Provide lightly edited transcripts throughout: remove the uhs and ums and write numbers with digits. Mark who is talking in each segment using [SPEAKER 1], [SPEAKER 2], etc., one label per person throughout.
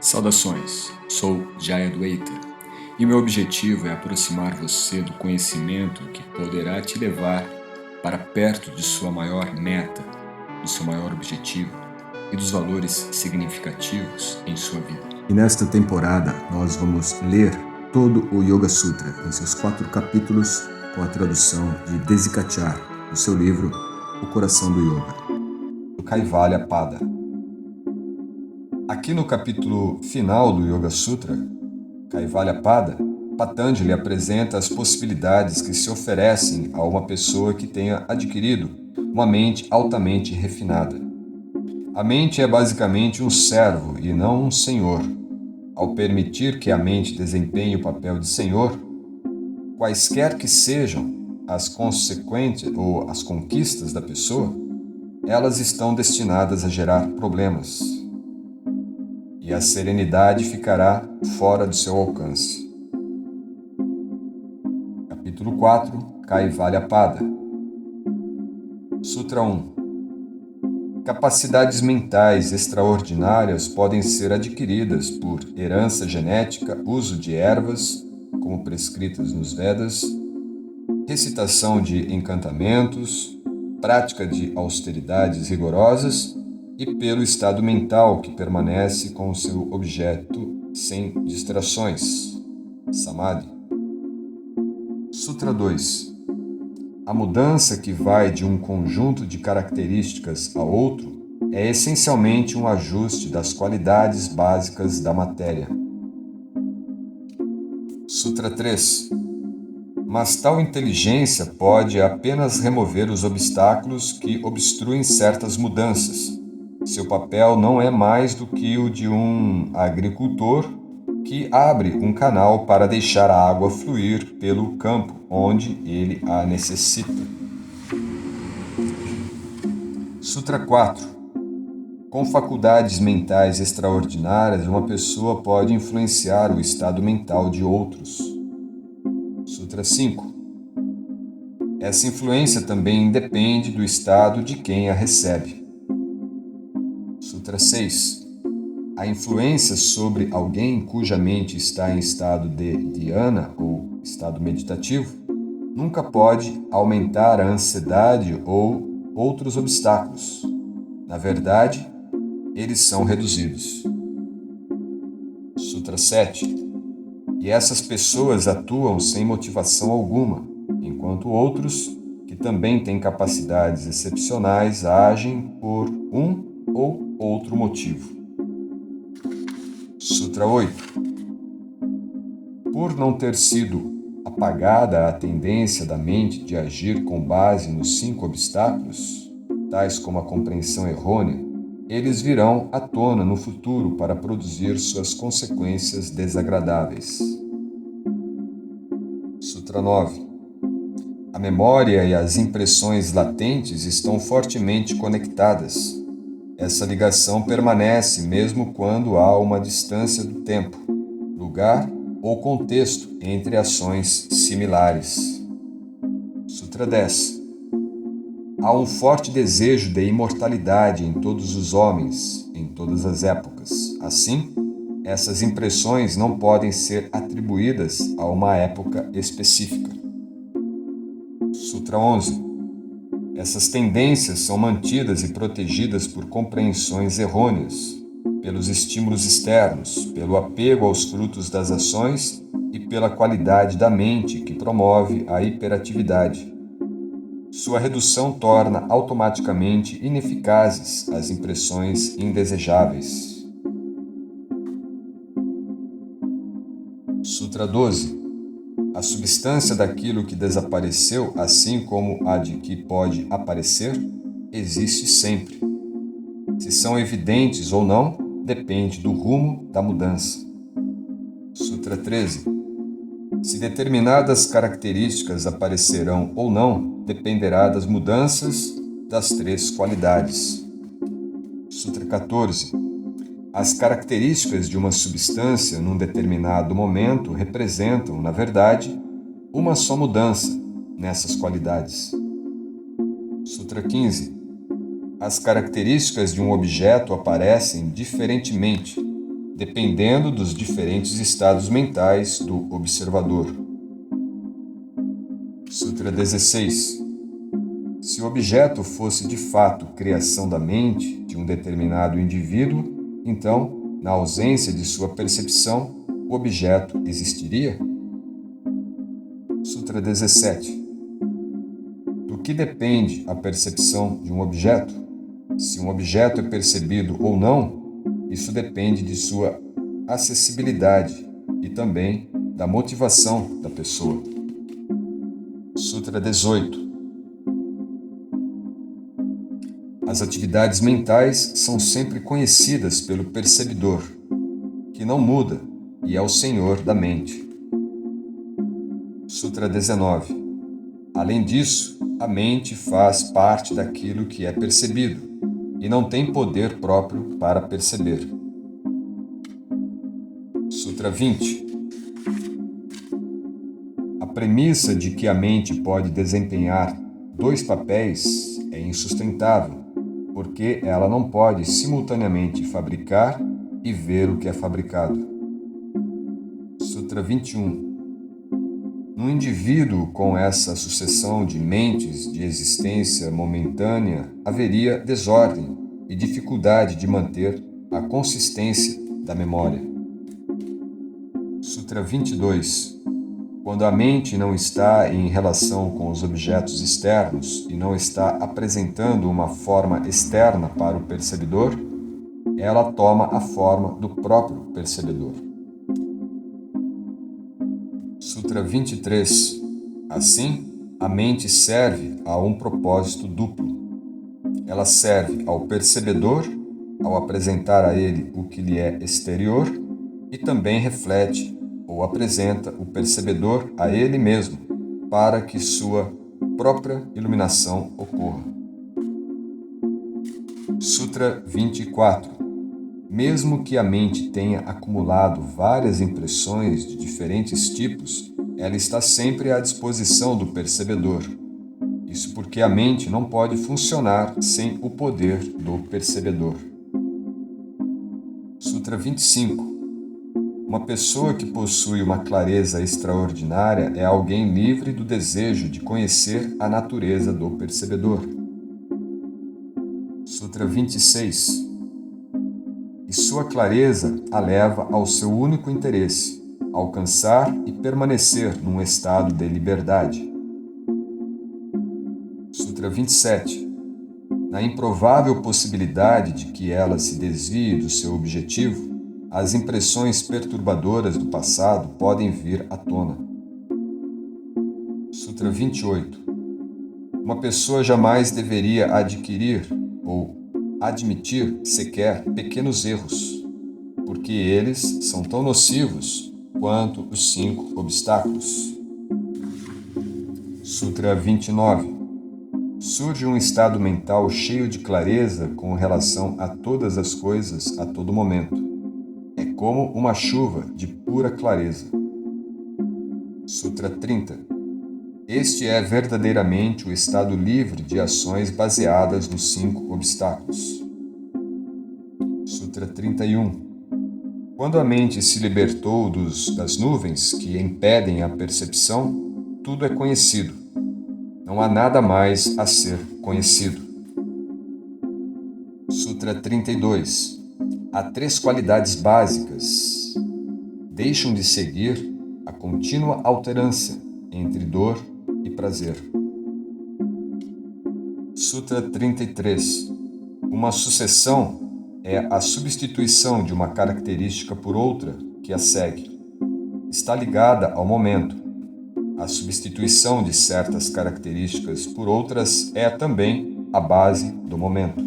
[SPEAKER 1] Saudações, sou Jaya Dwaita e meu objetivo é aproximar você do conhecimento que poderá te levar para perto de sua maior meta, do seu maior objetivo e dos valores significativos em sua vida.
[SPEAKER 2] E nesta temporada nós vamos ler todo o Yoga Sutra em seus 4 capítulos com a tradução de Desikachar, do seu livro O Coração do Yoga, do Kaivalya Pada. Aqui no capítulo final do Yoga Sutra, Kaivalya Pada, Patanjali apresenta as possibilidades que se oferecem a uma pessoa que tenha adquirido uma mente altamente refinada. A mente é basicamente um servo e não um senhor. Ao permitir que a mente desempenhe o papel de senhor, quaisquer que sejam as consequências ou as conquistas da pessoa, elas estão destinadas a gerar problemas. E a serenidade ficará fora do seu alcance. Capítulo 4, Kaivalya Pada. Sutra 1. Capacidades mentais extraordinárias podem ser adquiridas por herança genética, uso de ervas, como prescritas nos Vedas, recitação de encantamentos, prática de austeridades rigorosas e pelo estado mental que permanece com o seu objeto sem distrações, Samadhi. Sutra 2. A mudança que vai de um conjunto de características a outro é essencialmente um ajuste das qualidades básicas da matéria. Sutra 3. Mas tal inteligência pode apenas remover os obstáculos que obstruem certas mudanças. Seu papel não é mais do que o de um agricultor que abre um canal para deixar a água fluir pelo campo onde ele a necessita. Sutra 4. Com faculdades mentais extraordinárias, uma pessoa pode influenciar o estado mental de outros. Sutra 5. Essa influência também depende do estado de quem a recebe. Sutra 6. A influência sobre alguém cuja mente está em estado de dhyana ou estado meditativo nunca pode aumentar a ansiedade ou outros obstáculos. Na verdade, eles são reduzidos. Sutra 7. E essas pessoas atuam sem motivação alguma, enquanto outros, que também têm capacidades excepcionais, agem por um ou outro motivo. Sutra 8. Por não ter sido apagada a tendência da mente de agir com base nos 5 obstáculos, tais como a compreensão errônea, eles virão à tona no futuro para produzir suas consequências desagradáveis. Sutra 9. A memória e as impressões latentes estão fortemente conectadas. Essa ligação permanece mesmo quando há uma distância do tempo, lugar ou contexto entre ações similares. Sutra 10. Há um forte desejo de imortalidade em todos os homens, em todas as épocas. Assim, essas impressões não podem ser atribuídas a uma época específica. Sutra 11. Essas tendências são mantidas e protegidas por compreensões errôneas, pelos estímulos externos, pelo apego aos frutos das ações e pela qualidade da mente que promove a hiperatividade. Sua redução torna automaticamente ineficazes as impressões indesejáveis. Sutra 12. A substância daquilo que desapareceu, assim como a de que pode aparecer, existe sempre. Se são evidentes ou não, depende do rumo da mudança. Sutra 13. Se determinadas características aparecerão ou não, dependerá das mudanças das 3 qualidades. Sutra 14. As características de uma substância num determinado momento representam, na verdade, uma só mudança nessas qualidades. Sutra 15. As características de um objeto aparecem diferentemente dependendo dos diferentes estados mentais do observador. Sutra 16. Se o objeto fosse de fato criação da mente de um determinado indivíduo, então, na ausência de sua percepção, o objeto existiria? Sutra 17. Do que depende a percepção de um objeto? Se um objeto é percebido ou não, isso depende de sua acessibilidade e também da motivação da pessoa. Sutra 18. As atividades mentais são sempre conhecidas pelo percebedor, que não muda e é o senhor da mente. Sutra 19. Além disso, a mente faz parte daquilo que é percebido e não tem poder próprio para perceber. Sutra 20. A premissa de que a mente pode desempenhar dois papéis é insustentável, porque ela não pode simultaneamente fabricar e ver o que é fabricado. Sutra 21. Num indivíduo com essa sucessão de mentes de existência momentânea, haveria desordem e dificuldade de manter a consistência da memória. Sutra 22. Quando a mente não está em relação com os objetos externos e não está apresentando uma forma externa para o percebedor, ela toma a forma do próprio percebedor. Sutra 23. Assim, a mente serve a um propósito duplo. Ela serve ao percebedor ao apresentar a ele o que lhe é exterior e também reflete ou apresenta o percebedor a ele mesmo para que sua própria iluminação ocorra. Sutra 24. Mesmo que a mente tenha acumulado várias impressões de diferentes tipos, ela está sempre à disposição do percebedor. Isso porque a mente não pode funcionar sem o poder do percebedor. Sutra 25. Uma pessoa que possui uma clareza extraordinária é alguém livre do desejo de conhecer a natureza do percebedor. Sutra 26. E sua clareza a leva ao seu único interesse, alcançar e permanecer num estado de liberdade. Sutra 27. Na improvável possibilidade de que ela se desvie do seu objetivo, as impressões perturbadoras do passado podem vir à tona. Sutra 28. Uma pessoa jamais deveria adquirir ou admitir sequer pequenos erros, porque eles são tão nocivos quanto os 5 obstáculos. Sutra 29. Surge um estado mental cheio de clareza com relação a todas as coisas a todo momento. É como uma chuva de pura clareza. Sutra 30. Este é verdadeiramente o estado livre de ações baseadas nos 5 obstáculos. Sutra 31. Quando a mente se libertou das nuvens que impedem a percepção, tudo é conhecido. Não há nada mais a ser conhecido. Sutra 32. Há 3 qualidades básicas. Deixam de seguir a contínua alternância entre dor e prazer. Sutra 33. Uma sucessão é a substituição de uma característica por outra que a segue. Está ligada ao momento. A substituição de certas características por outras é também a base do momento.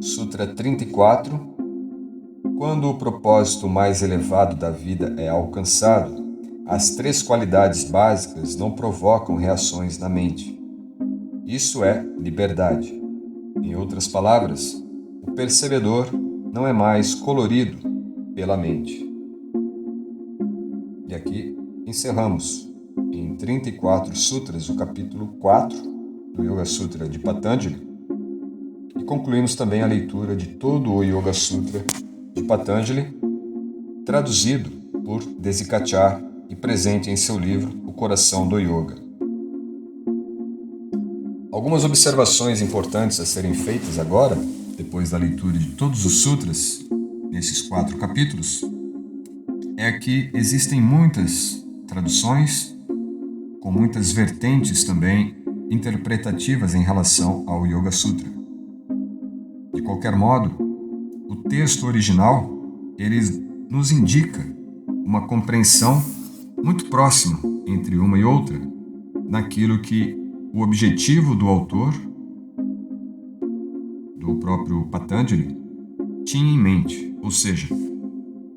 [SPEAKER 2] Sutra 34. Quando o propósito mais elevado da vida é alcançado, as 3 qualidades básicas não provocam reações na mente. Isso é liberdade. Em outras palavras, o percebedor não é mais colorido pela mente. E aqui encerramos, em 34 sutras, o capítulo 4 do Yoga Sutra de Patanjali. E concluímos também a leitura de todo o Yoga Sutra de Patanjali, traduzido por Desikachar e presente em seu livro O Coração do Yoga. Algumas observações importantes a serem feitas agora, depois da leitura de todos os sutras, nesses 4 capítulos, é que existem muitas traduções, com muitas vertentes também interpretativas em relação ao Yoga Sutra. De qualquer modo, o texto original, ele nos indica uma compreensão muito próxima entre uma e outra naquilo que o objetivo do autor, do próprio Patanjali, tinha em mente. Ou seja,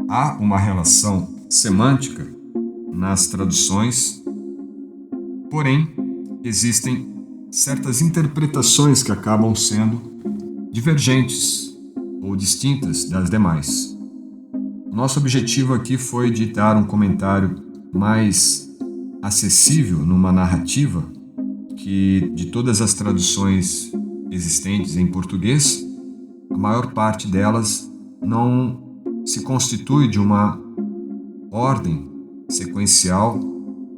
[SPEAKER 2] há uma relação semântica nas traduções, porém, existem certas interpretações que acabam sendo divergentes ou distintas das demais. O nosso objetivo aqui foi de dar um comentário mais acessível numa narrativa que, de todas as traduções existentes em português, a maior parte delas não se constitui de uma ordem sequencial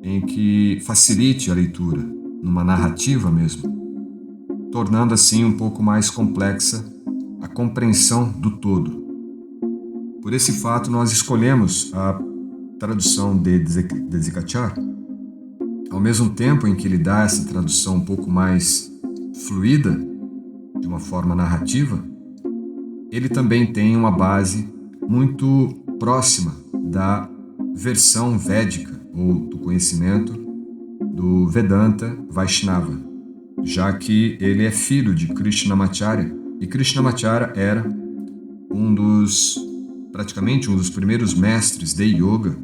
[SPEAKER 2] em que facilite a leitura, numa narrativa mesmo, tornando assim um pouco mais complexa a compreensão do todo. Por esse fato, nós escolhemos a tradução de Desikachar. Ao mesmo tempo em que ele dá essa tradução um pouco mais fluida, de uma forma narrativa, ele também tem uma base muito próxima da versão védica, ou do conhecimento do Vedanta Vaishnava, já que ele é filho de Krishnamacharya, e Krishnamacharya era praticamente um dos primeiros mestres de yoga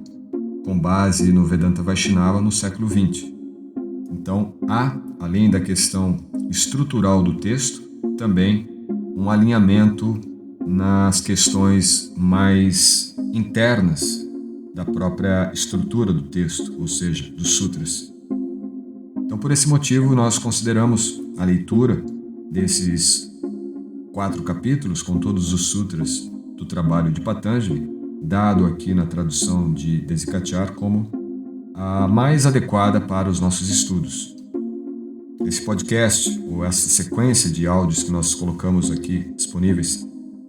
[SPEAKER 2] com base no Vedanta Vaishnava no século XX. Então, há, além da questão estrutural do texto, também um alinhamento nas questões mais internas da própria estrutura do texto, ou seja, dos sutras. Então, por esse motivo, nós consideramos a leitura desses 4 capítulos, com todos os sutras do trabalho de Patanjali, dado aqui na tradução de Desikachar, como a mais adequada para os nossos estudos. Esse podcast, ou essa sequência de áudios que nós colocamos aqui disponíveis,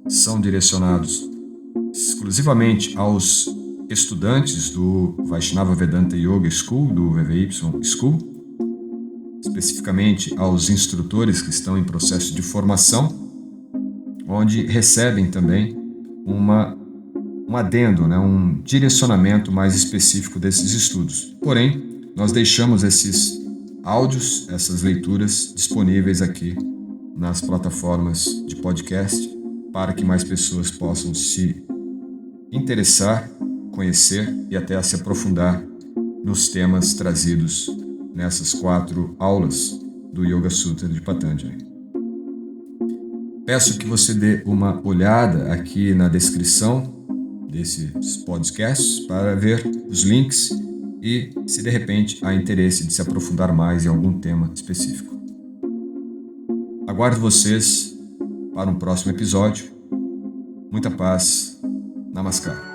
[SPEAKER 2] são direcionados exclusivamente aos estudantes do Vaishnava Vedanta Yoga School, do VVY School, especificamente aos instrutores que estão em processo de formação, onde recebem também um adendo, um direcionamento mais específico desses estudos. Porém, nós deixamos esses áudios, essas leituras disponíveis aqui nas plataformas de podcast para que mais pessoas possam se interessar, conhecer e até se aprofundar nos temas trazidos nessas 4 aulas do Yoga Sutra de Patanjali. Peço que você dê uma olhada aqui na descrição desses podcasts para ver os links e, se de repente há interesse de se aprofundar mais em algum tema específico. Aguardo vocês para um próximo episódio. Muita paz. Namaskar.